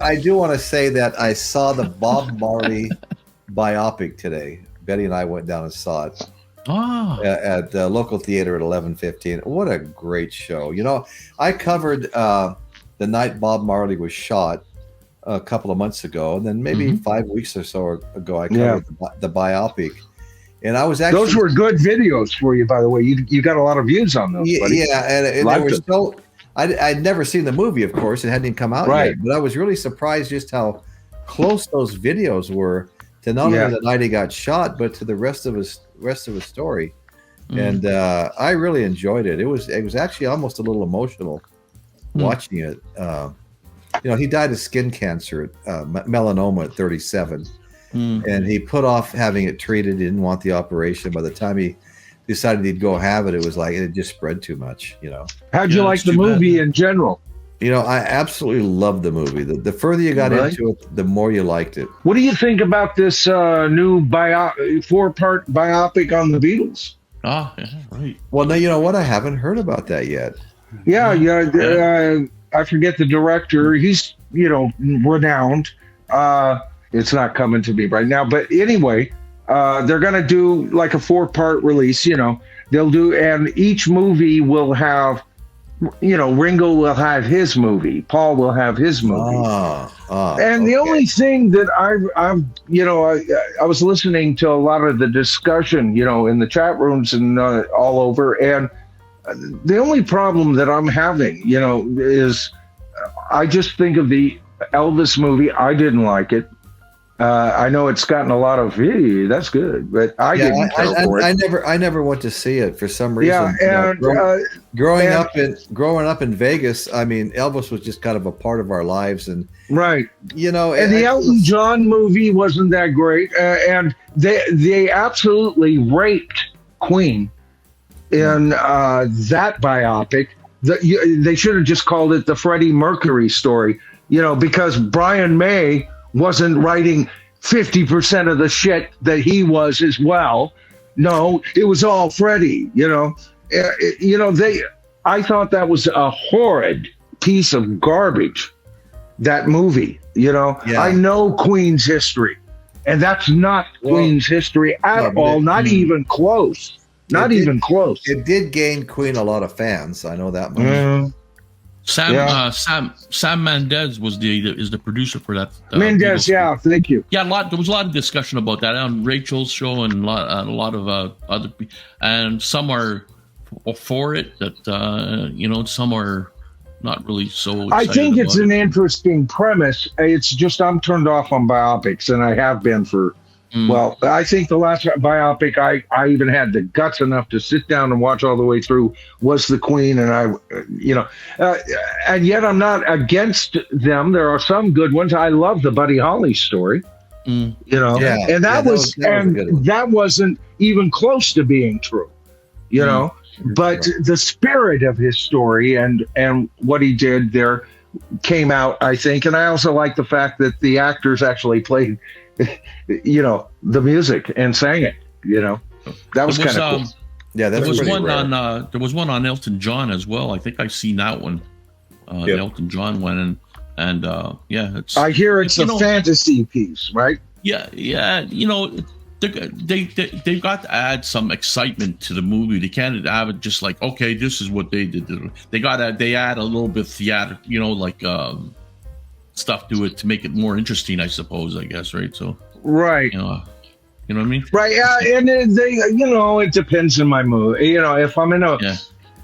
I do want to say that I saw the Bob Marley biopic today. Betty and I went down and saw it Ah, at the local theater at 11:15. What a great show! You know, I covered the night Bob Marley was shot a couple of months ago, and then maybe 5 weeks or so ago, I covered the biopic. And I was actually Those were good videos for you, by the way. You got a lot of views on those, buddy. yeah, and they were so. I'd never seen the movie, of course; it hadn't even come out yet. But I was really surprised just how close those videos were to not only the night he got shot, but to the rest of his story. And I really enjoyed it. It was actually almost a little emotional watching it. You know, he died of skin cancer, melanoma at 37. And he put off having it treated. He didn't want the operation. By the time he decided he'd go have it, it was like it just spread too much, you know. How'd you like the movie in general? You know, I absolutely loved the movie. The further you got into it, the more you liked it. What do you think about this new 4-part biopic on the Beatles? yeah, right. Well, now, you know what? I haven't heard about that yet. Yeah. I forget the director. He's, renowned. It's not coming to me right now. But anyway, they're going to do like a 4-part release, They'll do, and each movie will have, Ringo will have his movie. Paul will have his movie. And the only thing that I was listening to a lot of the discussion, in the chat rooms and all over. And the only problem that I'm having, is I just think of the Elvis movie. I didn't like it. I know it's gotten a lot of that's good, but I didn't care for it. I never went to see it for some reason. Yeah, and growing up in Vegas, I mean, Elvis was just kind of a part of our lives, and right, And the Elton John movie wasn't that great, and they absolutely raped Queen in that biopic. They should have just called it the Freddie Mercury story, because Brian May wasn't writing 50% of the shit that he was as well. No, it was all Freddie, I thought that was a horrid piece of garbage, that movie, I know Queen's history, and that's not Queen's history at all, not even close. Not even close. It did gain Queen a lot of fans. I know that much. Sam Mendes is the producer for that. Mendes, thank you. Yeah, there was a lot of discussion about that on Rachel's show and a lot of other people, and some are for it. That some are not really so. I think it's an interesting premise. It's just I'm turned off on biopics, and I have been for. Well, I think the last biopic I even had the guts enough to sit down and watch all the way through was the Queen, and and yet I'm not against them. There are some good ones. I love the Buddy Holly story, and that wasn't even close to being true, But the spirit of his story and what he did there came out, I think, and I also like the fact that the actors actually played. The music and sang it. That was kind of cool. Yeah, that was one rare. There was one on Elton John as well. I think I've seen that one. The Elton John one, and it's. I hear it's a fantasy piece, right? Yeah. They've got to add some excitement to the movie. They can't have it just like, okay, this is what they did. They add a little bit of theater, stuff to it to make it more interesting, I suppose, I guess, right? So right, you know what I mean, right? Yeah, and it depends on my mood. If I'm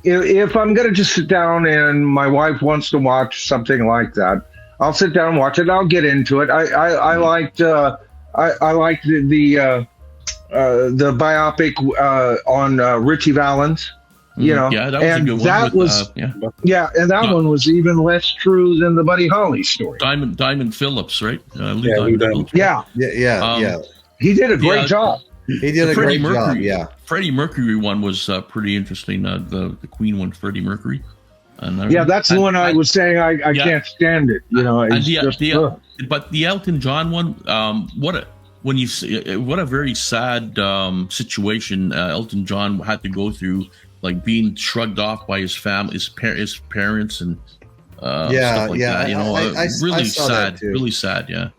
if I'm gonna just sit down and my wife wants to watch something like that, I'll sit down and watch it. I'll get into it. I liked the biopic on Richie Valens. That was a good one. And that one was even less true than the Buddy Holly story. Diamond Phillips, right? Yeah. He did a great job. He did a great job. Yeah. Freddie Mercury one was pretty interesting. The Queen one, Freddie Mercury. That's the one I was saying. I can't stand it. But the Elton John one, what a very sad situation Elton John had to go through. Like being shrugged off by his family, his parents, and stuff like that. You know, I really saw sad, that too. really sad. Yeah.